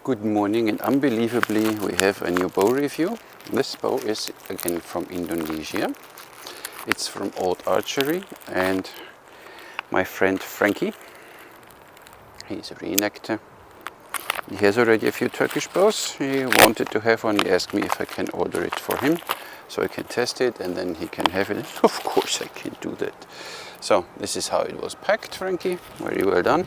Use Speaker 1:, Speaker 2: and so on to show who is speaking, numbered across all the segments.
Speaker 1: Good morning, and unbelievably we have a new bow review. This bow is again from Indonesia. It's from Oddarchery, and my friend Frankie, he's a reenactor. He has already a few Turkish bows. He wanted to have one. He asked me if I can order it for him so I can test it and then he can have it. Of course I can do that. So this is how it was packed, Frankie. Very well done.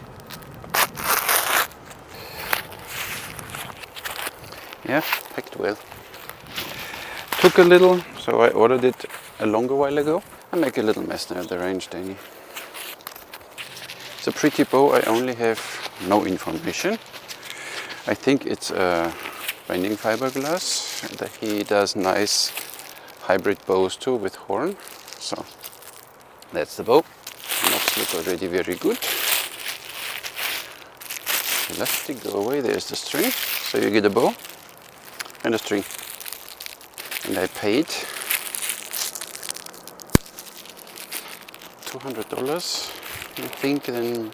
Speaker 1: Yeah, packed well. Took a little, so I ordered it a longer while ago. I make a little mess now at the range, Danny. It's a pretty bow. I only have no information. I think it's a bending fiberglass. He does nice hybrid bows too with horn. So that's the bow. Knobs look already very good. Elastic, go away. There's the string. So you get a bow and a string. And I paid $200, I think, then,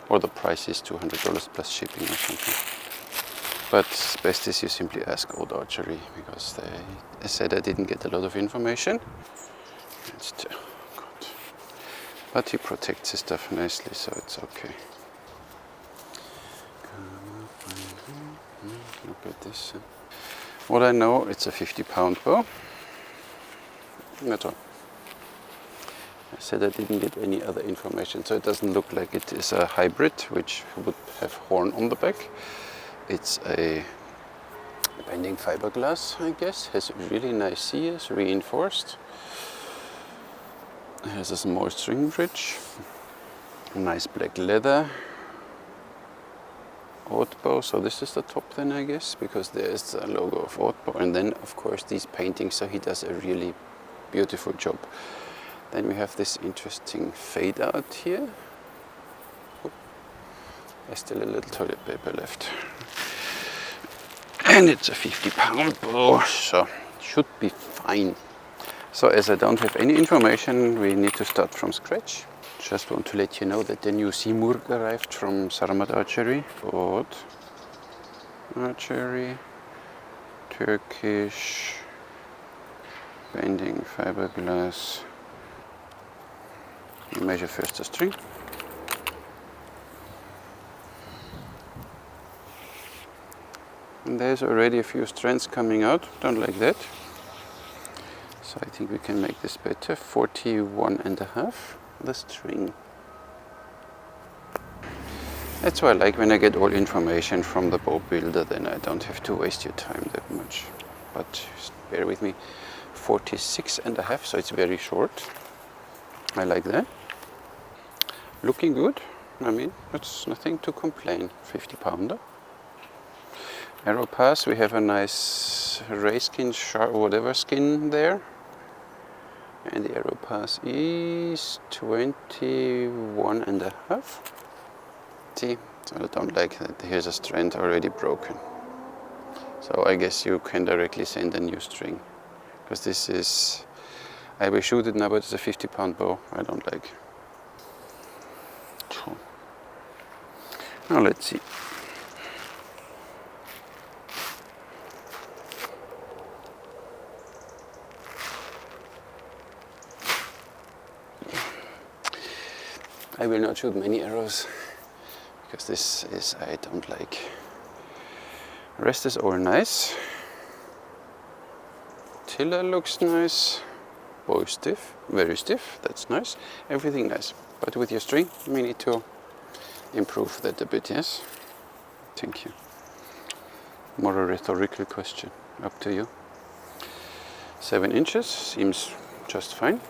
Speaker 1: or the price is $200 plus shipping or something. But best is you simply ask Oddarchery, because they said I didn't get a lot of information. But he protects his stuff nicely, so it's okay. Look at this. What I know, it's a 50-pound bow. That's all. I said I didn't get any other information, so it doesn't look like it is a hybrid, which would have horn on the back. It's a bending fiberglass, I guess. Has really nice sears, reinforced. It has a small string bridge. Nice black leather. Odd bow, so this is the top then, I guess, because there's the logo of Odd bow, and then of course these paintings, so he does a really beautiful job. Then we have this interesting fade out here. Oh, there's still a little toilet paper left. And it's a 50-pound bow, so should be fine. So as I don't have any information, we need to start from scratch. Just want to let you know that the new Simurg arrived from Sarmat Archery. Odd archery, Turkish, bending fiberglass. Measure first the string. And there's already a few strands coming out. Don't like that. So I think we can make this better. 41.5. The string. That's why I like when I get all information from the bow builder, then I don't have to waste your time that much. But bear with me. 46.5, so it's very short. I like that. Looking good. I mean, it's nothing to complain. 50-pounder. Arrow pass, we have a nice ray skin, sharp, whatever skin there. And the arrow pass is 21.5. See, so I don't like that. Here's a strand already broken. So I guess you can directly send a new string. Because this is, I will shoot it now, but it's a 50-pound bow. I don't like. Now let's see. I will not shoot many arrows because this is, I don't like. The rest is all nice. Tiller looks nice. Bow is stiff, very stiff, that's nice. Everything nice. But with your string, we need to improve that a bit, yes? Thank you. More a rhetorical question, up to you. 7 inches, seems just fine.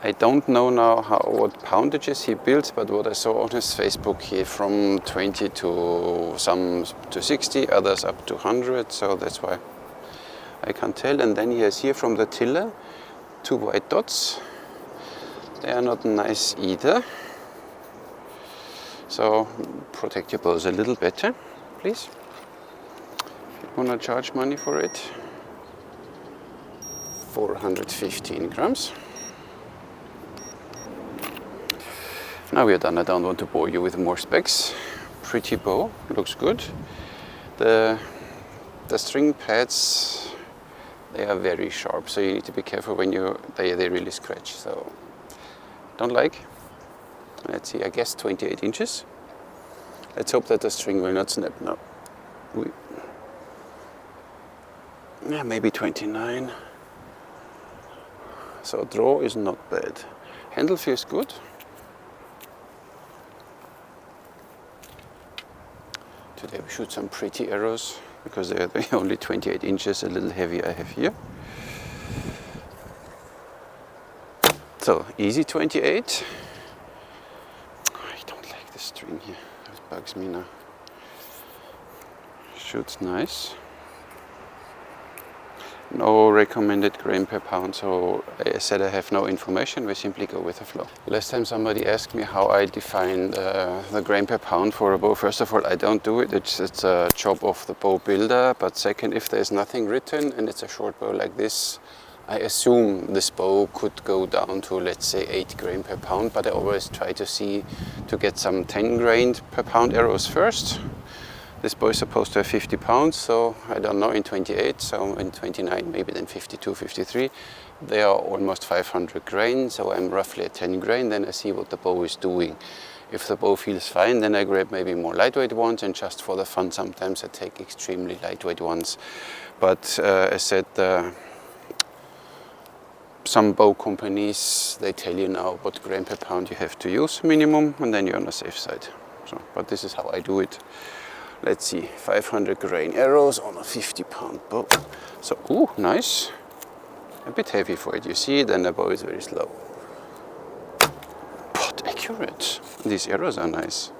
Speaker 1: I don't know now what poundages he builds, but what I saw on his Facebook, he from 20 to some to 60, others up to 100, so that's why I can't tell. And then he has here from the tiller 2 white dots. They are not nice either. So protect your bows a little better, please. If you want to charge money for it, 415 grams. Now we are done. I don't want to bore you with more specs. Pretty bow, looks good. The string pads, they are very sharp, so you need to be careful when they really scratch. So don't like. Let's see, I guess 28 inches. Let's hope that the string will not snap now. Yeah, maybe 29. So draw is not bad. Handle feels good. Today we shoot some pretty arrows because they're only 28 inches, a little heavy I have here. So easy 28. I don't like the string here, it bugs me now. Shoots nice. No recommended grain per pound, so I said I have no information, we simply go with the flow. Last time somebody asked me how I define the grain per pound for a bow. First of all, I don't do it, it's a job of the bow builder, but second, if there's nothing written and it's a short bow like this, I assume this bow could go down to, let's say, 8 grain per pound, but I always try to get some 10 grain per pound arrows first. This bow is supposed to have 50 pounds, so I don't know in 28, so in 29, maybe then 52, 53. They are almost 500 grain, so I'm roughly at 10 grain, then I see what the bow is doing. If the bow feels fine, then I grab maybe more lightweight ones, and just for the fun, sometimes I take extremely lightweight ones. But as said, some bow companies, they tell you now what grain per pound you have to use minimum, and then you're on the safe side. So, but this is how I do it. Let's see, 500 grain arrows on a 50-pound bow. So, ooh, nice. A bit heavy for it, you see, then the bow is very slow. But accurate. These arrows are nice.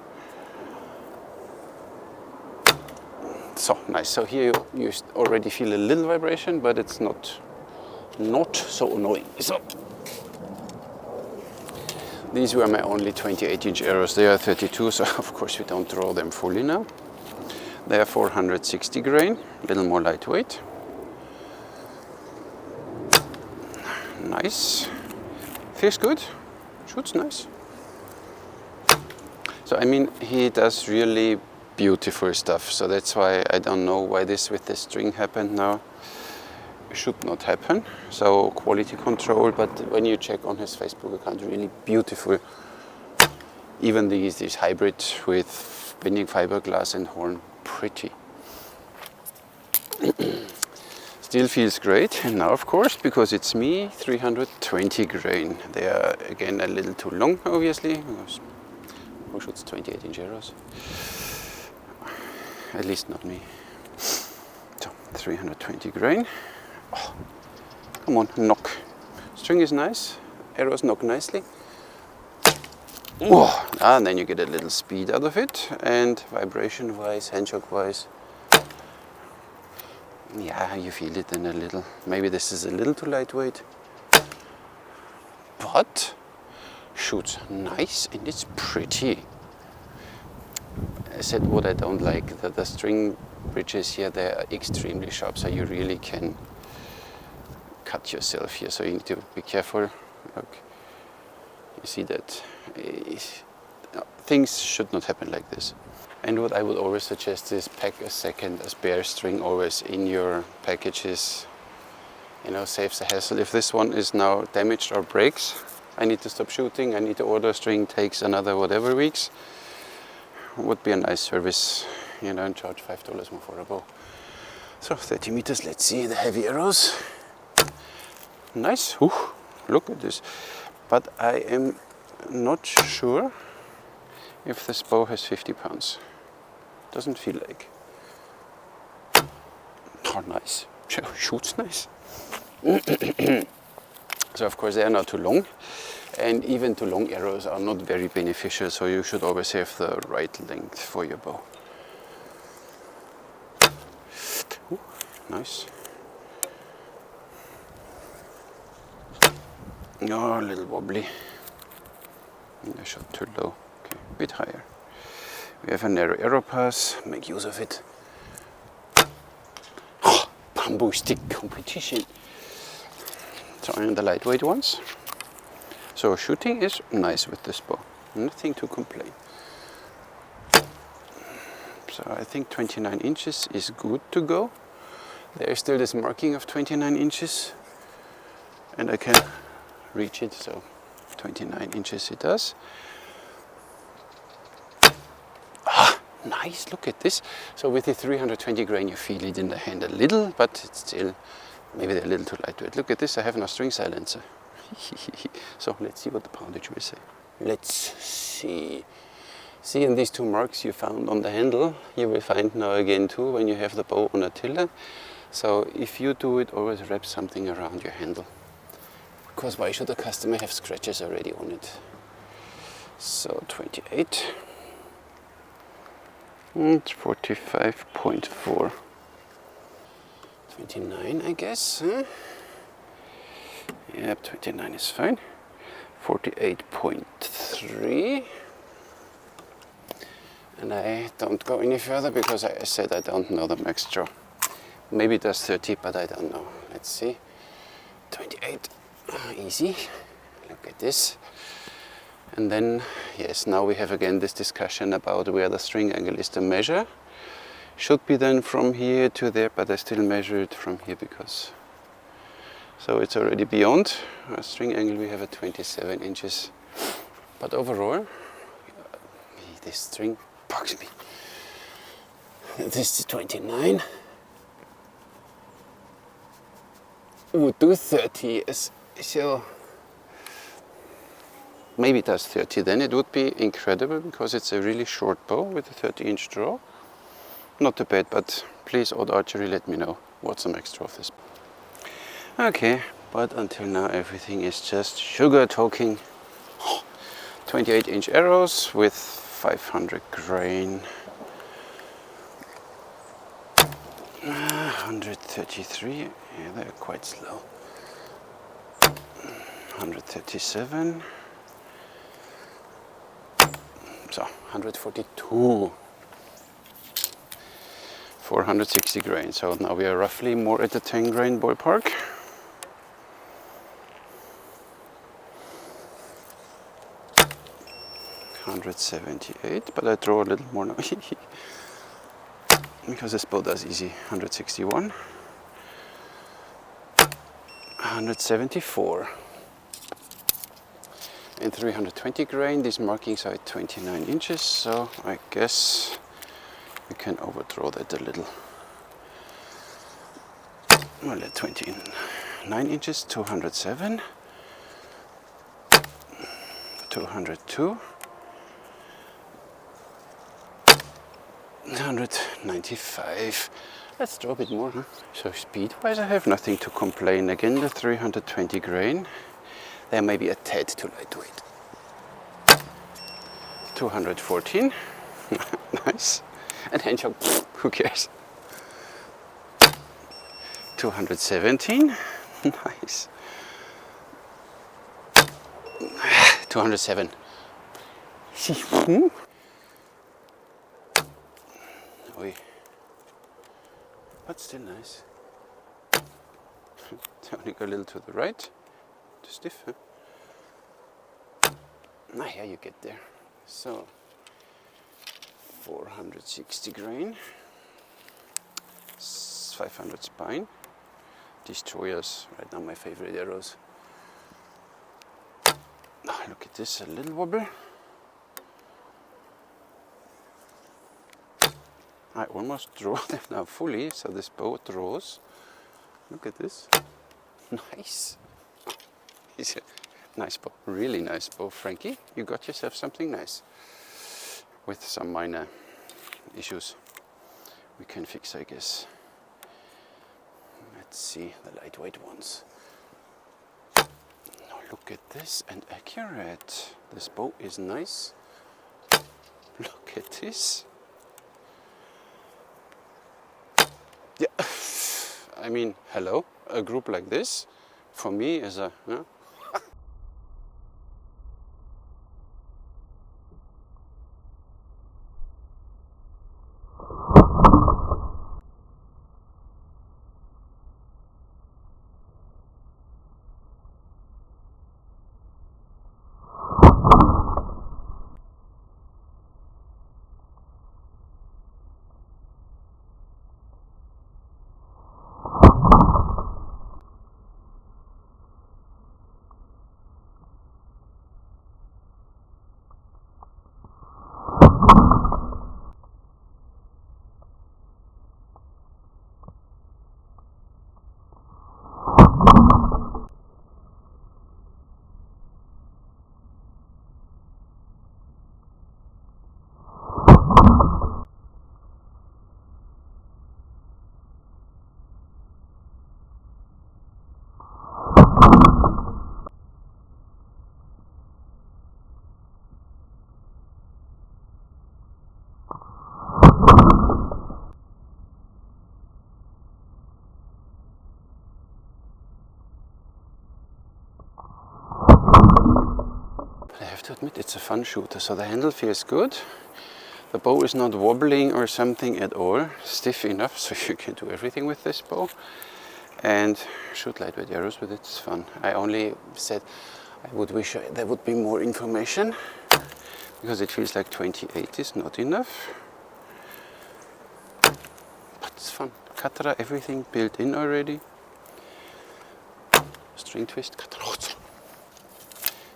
Speaker 1: So, nice. So here you already feel a little vibration, but it's not so annoying. So, these were my only 28-inch arrows. They are 32, so of course we don't draw them fully now. They are 460 grain, a little more lightweight. Nice. Feels good. Shoots nice. So I mean, he does really beautiful stuff. So that's why I don't know why this with the string happened now. It should not happen. So quality control, but when you check on his Facebook account, really beautiful. Even these hybrid with bending fiberglass and horn. Pretty. Still feels great, and now of course, because it's me, 320 grain. They are again a little too long, obviously, because who shoots 28-inch arrows? At least not me. So 320 grain. Oh, come on, knock. String is nice, arrows knock nicely. Oh, and then you get a little speed out of it, and vibration-wise, handshock-wise, yeah, you feel it in a little. Maybe this is a little too lightweight, but shoots nice and it's pretty. I said what I don't like, the string bridges here, they are extremely sharp, so you really can cut yourself here, so you need to be careful. Look. You see that things should not happen like this. And what I would always suggest is pack a spare string always in your packages. You know, saves the hassle. If this one is now damaged or breaks, I need to stop shooting, I need to order a string, takes another whatever weeks. Would be a nice service, you know, and charge $5 more for a bow. So 30 meters, let's see the heavy arrows. Nice, ooh, look at this. But I am not sure if this bow has 50 pounds. Doesn't feel like. Oh, nice. Shoots nice. So of course they are not too long, and even too long arrows are not very beneficial, so you should always have the right length for your bow. Ooh, nice. Oh, a little wobbly. I shot too low. Okay, a bit higher. We have a narrow arrow pass. Make use of it. Oh, bamboo stick competition. So I'm the lightweight ones. So shooting is nice with this bow. Nothing to complain. So I think 29 inches is good to go. There is still this marking of 29 inches and I can reach it, so 29 inches it does. Ah, nice, look at this. So with the 320 grain you feel it in the hand a little, but it's still, maybe they're a little too lightweight. Look at this, I have no string silencer. So let's see what the poundage will say. Let's see. See, in these two marks you found on the handle, you will find now again too when you have the bow on a tiller. So if you do it, always wrap something around your handle. Because why should a customer have scratches already on it? So 28. It's 45.4. 29, I guess. Huh? Yep, 29 is fine. 48.3. And I don't go any further because I said I don't know the max draw. Maybe it does 30, but I don't know. Let's see. 28. Easy. Look at this. And then, yes, now we have again this discussion about where the string angle is to measure. Should be then from here to there, but I still measure it from here because... So it's already beyond. Our string angle we have at 27 inches. But overall, this string bugs me. This is 29. Would do 30, yes. So maybe it does 30, then it would be incredible because it's a really short bow with a 30-inch draw. Not too bad, but please, Odd Archery, let me know what's the max draw of this. Okay, but until now everything is just sugar talking. 28-inch arrows with 500 grain. 133, yeah, they're quite slow. 137. So 142. 460 grain. So now we are roughly more at the 10 grain ballpark. $178, but I draw a little more now because this bow does easy. 161, 174, and 320 grain. These markings are at 29 inches, so I guess we can overdraw that a little. Well, at 29 inches, 207, 202. 195. Let's draw a bit more, huh? So speed-wise I have nothing to complain. Again, the 320 grain. There may be a tad too lightweight. 214. Nice. And handshake, who cares? 217. Nice. 207. But still nice. Only go a little to the right. Too stiff, huh? Ah, here you get there. So 460 grain, 500 spine. Destroyers, right now my favorite arrows. Oh, look at this, a little wobble. I almost draw them now fully, so this bow draws. Look at this. Nice. It's a nice bow, really nice bow. Frankie, you got yourself something nice. With some minor issues we can fix, I guess. Let's see the lightweight ones. Now look at this, and accurate. This bow is nice. Look at this. Yeah, I mean, hello, a group like this, for me is a, to admit it's a fun shooter. So the handle feels good. The bow is not wobbling or something at all. Stiff enough so you can do everything with this bow. And shoot lightweight arrows with it, it's fun. I only said I would wish there would be more information, because it feels like 28 is not enough. But it's fun. Katra, everything built in already. String twist.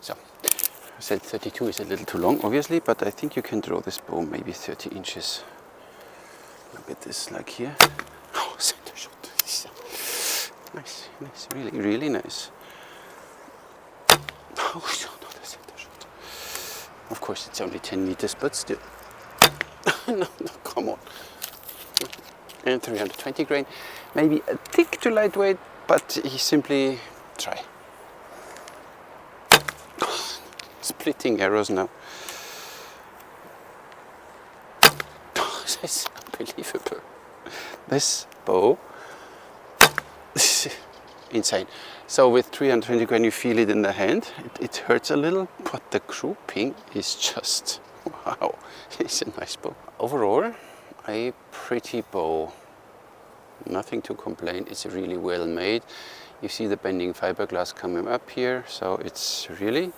Speaker 1: So, I said 32 is a little too long, obviously, but I think you can draw this bow maybe 30 inches. Look at this, like here. Oh, center shot. Nice, nice, really, really nice. Oh, not a center shot. Of course, it's only 10 meters, but still. No, come on. And 320 grain, maybe a tick too lightweight, but he simply try. Splitting arrows now. This is unbelievable. This bow. Insane. So with 320 grain you feel it in the hand. It hurts a little, but the grouping is just wow. It's a nice bow. Overall, a pretty bow. Nothing to complain. It's really well made. You see the bending fiberglass coming up here, so it's really,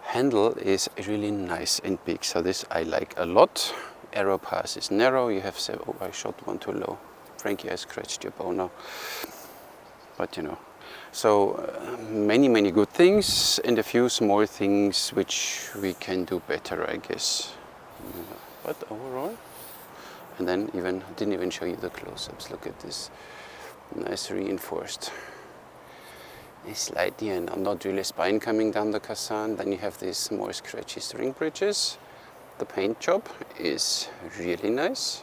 Speaker 1: handle is really nice and big. So this I like a lot. Arrow pass is narrow. You have said, oh, I shot one too low. Frankie, I scratched your bow now. But you know, so many good things and a few small things which we can do better, I guess. But overall, and then didn't even show you the close-ups. Look at this, nice reinforced. It's slightly and not really spine coming down the Kazan. Then you have these more scratchy string bridges. The paint job is really nice.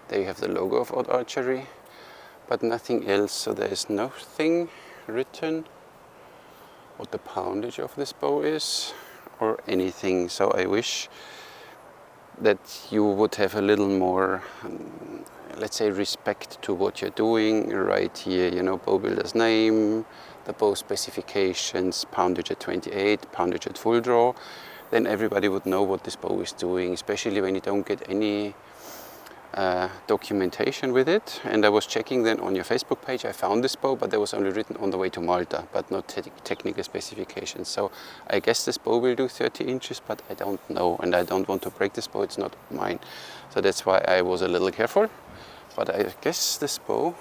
Speaker 1: There you have the logo of Oddarchery, but nothing else. So there is nothing written what the poundage of this bow is or anything. So I wish that you would have a little more, let's say, respect to what you're doing right here. You know, bow builder's name, the bow specifications, poundage at 28, poundage at full draw. Then everybody would know what this bow is doing, especially when you don't get any documentation with it. And I was checking then on your Facebook page, I found this bow, but there was only written on the way to Malta, but not technical specifications. So I guess this bow will do 30 inches, but I don't know, and I don't want to break this bow, it's not mine. So that's why I was a little careful. But I guess this bow,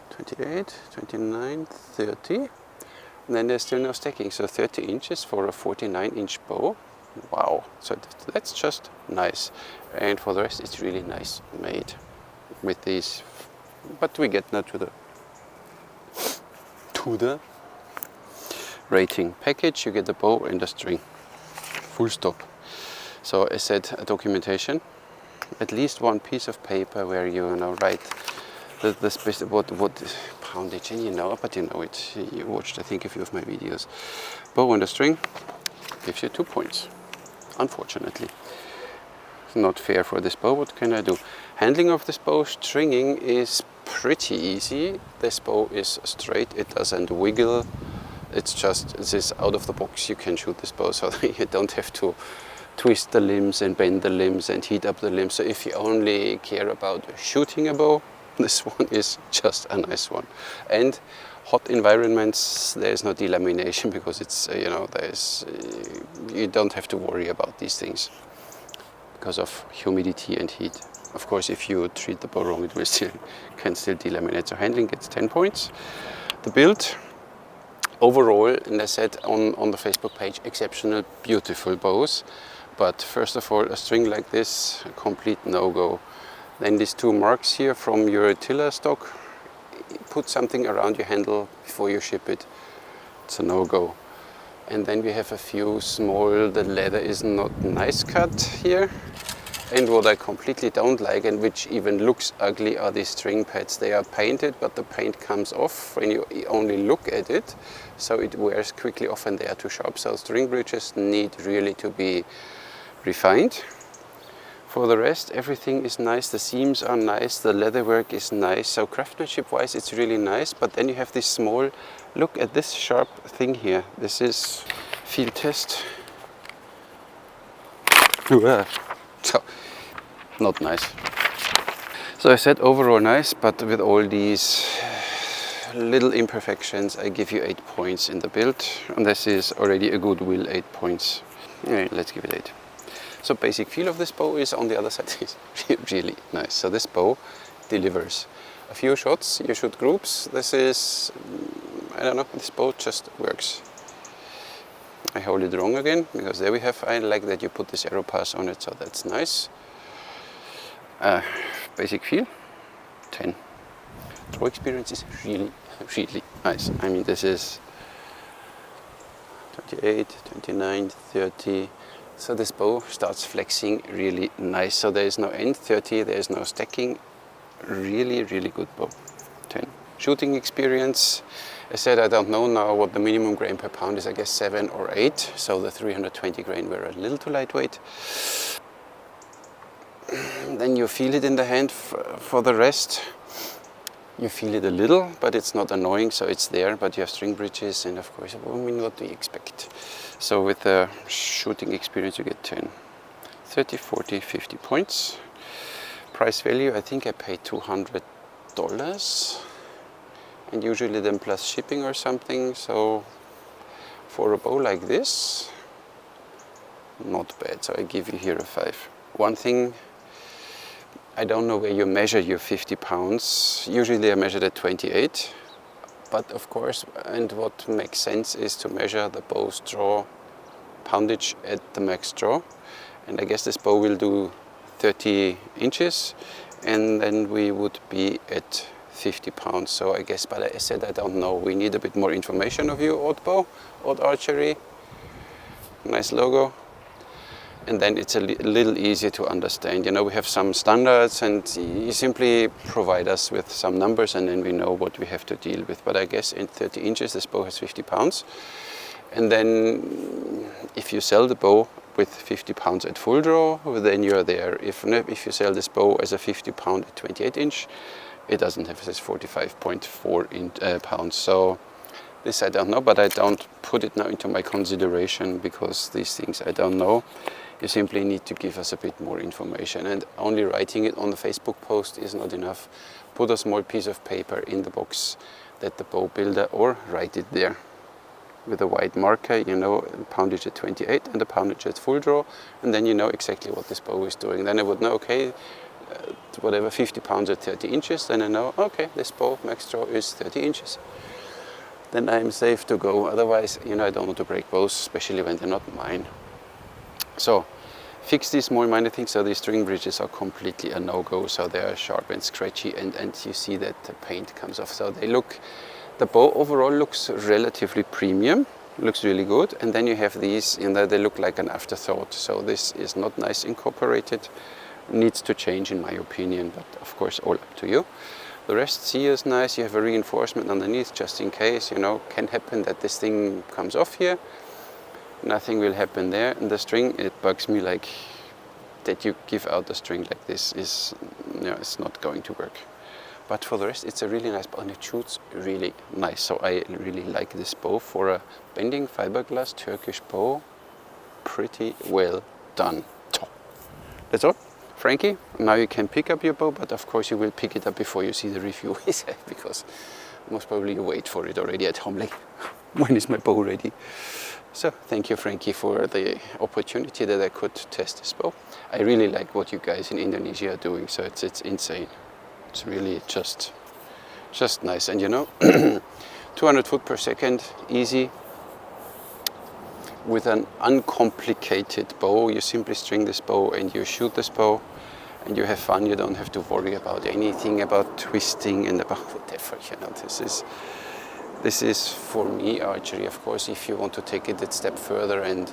Speaker 1: 28, 29, 30, and then there's still no stacking, so 30 inches for a 49-inch bow. Wow, so that's just nice. And for the rest, it's really nice made with these. But we get now to the rating package. You get the bow and the string, full stop. So I said documentation, at least one piece of paper where you write what poundage, and you know, but you know it. You watched, I think, a few of my videos. Bow and the string gives you 2 points. Unfortunately, it's not fair for this bow. What can I do? Handling of this bow, stringing is pretty easy. This bow is straight, it doesn't wiggle. It's just, this is out of the box. You can shoot this bow, so you don't have to twist the limbs and bend the limbs and heat up the limbs. So if you only care about shooting a bow, this one is just a nice one. And hot environments, there is no delamination, because it's you don't have to worry about these things because of humidity and heat. Of course, if you treat the bow wrong, it will can still delaminate. So handling gets 10 points. The build overall, and I said on the Facebook page, exceptional, beautiful bows. But first of all, a string like this, a complete no-go. Then these 2 marks here from your tiller stock, put something around your handle before you ship it. It's a no-go. And then we have a few small, the leather is not nice cut here. And what I completely don't like, and which even looks ugly, are these string pads. They are painted, but the paint comes off when you only look at it. So it wears quickly off and they are too sharp. So string bridges need really to be refined. For the rest, everything is nice. The seams are nice, the leatherwork is nice. So craftsmanship wise, it's really nice. But then you have this small, look at this sharp thing here. This is field test. So, not nice. So I said overall nice, but with all these little imperfections, I give you 8 points in the build, and this is already a goodwill 8 points. Yeah, let's give it 8. So basic feel of this bow is on the other side is really nice. So this bow delivers a few shots, you shoot groups. This is, I don't know, this bow just works. I hold it wrong again, because there we have, I like that you put this arrow pass on it, so that's nice. Basic feel, 10. Throw experience is really, really nice. I mean, this is 28, 29, 30. So this bow starts flexing really nice. So there is no end, 30, there is no stacking. Really, really good bow, 10. Shooting experience, I said I don't know now what the minimum grain per pound is, I guess 7 or 8. So the 320 grain were a little too lightweight. Then you feel it in the hand. For the rest, you feel it a little, but it's not annoying, so it's there. But you have string bridges, and of course, I mean, what do you expect? So with the shooting experience, you get 10, 30, 40, 50 points. Price value, I think I paid $200, and usually then plus shipping or something. So for a bow like this, not bad. So I give you here a 5. One thing, I don't know where you measure your 50 pounds. Usually I measure at 28. But of course, and what makes sense is to measure the bow's draw poundage at the max draw. And I guess this bow will do 30 inches, and then we would be at 50 pounds. So I guess, but I said I don't know. We need a bit more information of you, Odd Bow, Odd Archery. Nice logo. And then it's a little easier to understand. You know, we have some standards, and you simply provide us with some numbers, and then we know what we have to deal with. But I guess in 30 inches, this bow has 50 pounds. And then if you sell the bow with 50 pounds at full draw, then you're there. If you sell this bow as a 50 pound at 28 inch, it doesn't have this 45.4 pounds. So this I don't know, but I don't put it now into my consideration, because these things I don't know. You simply need to give us a bit more information, and only writing it on the Facebook post is not enough. Put a small piece of paper in the box that the bow builder, or write it there with a white marker, you know, poundage at 28 and the poundage at full draw, and then you know exactly what this bow is doing. Then I would know, okay, whatever, 50 pounds at 30 inches, then I know, okay, this bow max draw is 30 inches. Then I'm safe to go. Otherwise, you know, I don't want to break bows, especially when they're not mine. So fix these small minor things. So these string bridges are completely a no-go. So they are sharp and scratchy, and you see that the paint comes off. So they look, the bow overall looks relatively premium, looks really good. And then you have these, you know, they look like an afterthought. So this is not nice incorporated, needs to change in my opinion, but of course all up to you. The rest, see, is nice. You have a reinforcement underneath just in case, you know, can happen that this thing comes off here. Nothing will happen there. And the string, it bugs me like that you give out the string like this is, you know, it's not going to work. But for the rest, it's a really nice bow, and it shoots really nice. So I really like this bow for a bending fiberglass Turkish bow. Pretty well done. So, that's all. Frankie, now you can pick up your bow, but of course you will pick it up before you see the review, because most probably you wait for it already at home, like, when is my bow ready? So thank you, Frankie, for the opportunity that I could test this bow. I really like what you guys in Indonesia are doing, so it's insane. It's really just nice. And you know, 200 foot per second, easy. With an uncomplicated bow, you simply string this bow and you shoot this bow, and you have fun. You don't have to worry about anything about twisting and about whatever. You know, this is for me archery. Of course, if you want to take it a step further and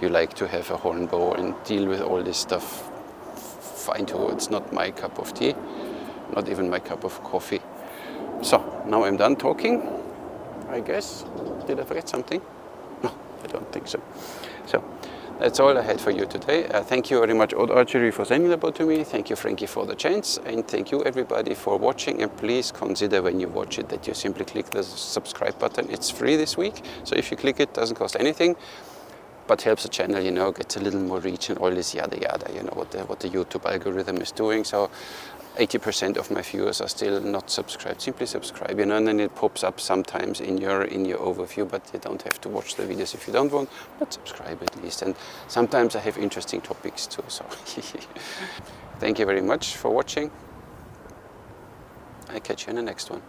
Speaker 1: you like to have a horn bow and deal with all this stuff, fine too. It's not my cup of tea, not even my cup of coffee. So now I'm done talking, I guess. Did I forget something? No, I don't think so. So that's all I had for you today. Thank you very much, Odd Archery, for sending the bow to me. Thank you, Frankie, for the chance. And thank you, everybody, for watching. And please consider when you watch it that you simply click the subscribe button. It's free this week. So if you click it, doesn't cost anything, but helps the channel, you know, gets a little more reach and all this yada yada, you know, what the YouTube algorithm is doing. So 80% of my viewers are still not subscribed. Simply subscribe, you know, and then it pops up sometimes in your overview, but you don't have to watch the videos if you don't want, but subscribe at least. And sometimes I have interesting topics too, so thank you very much for watching. I'll catch you in the next one.